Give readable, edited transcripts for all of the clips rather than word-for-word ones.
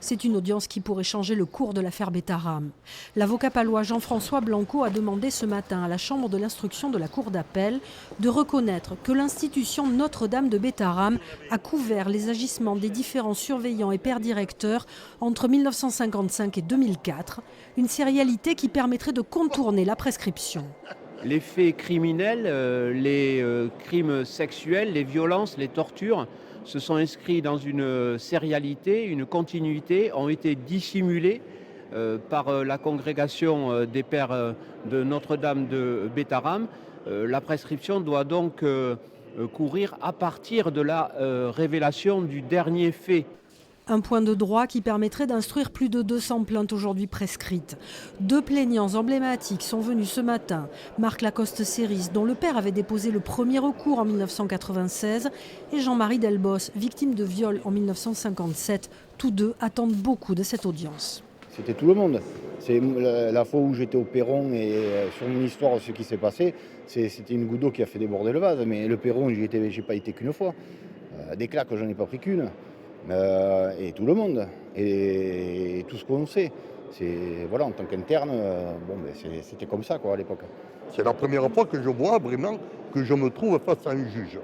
C'est une audience qui pourrait changer le cours de l'affaire Betaram. L'avocat palois Jean-François Blanco a demandé ce matin à la Chambre de l'instruction de la Cour d'appel de reconnaître que l'institution Notre-Dame de Betaram a couvert les agissements des différents surveillants et pères directeurs entre 1955 et 2004, une sérialité qui permettrait de contourner la prescription. Les faits criminels, les crimes sexuels, les violences, les tortures se sont inscrits dans une sérialité, une continuité, ont été dissimulés par la congrégation des pères de Notre-Dame de Betaram. La prescription doit donc courir à partir de la révélation du dernier fait. Un point de droit qui permettrait d'instruire plus de 200 plaintes aujourd'hui prescrites. 2 plaignants emblématiques sont venus ce matin. Marc Lacoste-Séris, dont le père avait déposé le premier recours en 1996, et Jean-Marie Delbos, victime de viol en 1957. Tous deux attendent beaucoup de cette audience. C'était tout le monde. C'est la fois où j'étais au perron et sur mon histoire, ce qui s'est passé, c'était une goutte d'eau qui a fait déborder le vase. Mais le perron, j'ai pas été qu'une fois. Des claques, j'en ai pas pris qu'une. Et tout le monde, et tout ce qu'on sait. Voilà, en tant qu'interne, c'était comme ça quoi, à l'époque. C'est la première fois que je vois vraiment que je me trouve face à un juge.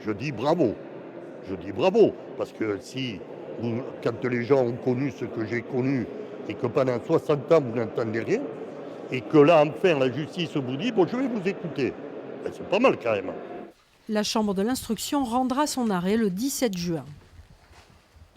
Je dis bravo, parce que quand les gens ont connu ce que j'ai connu, et que pendant 60 ans vous n'entendez rien, et que là enfin la justice vous dit, bon je vais vous écouter, c'est pas mal quand même. La Chambre de l'instruction rendra son arrêt le 17 juin.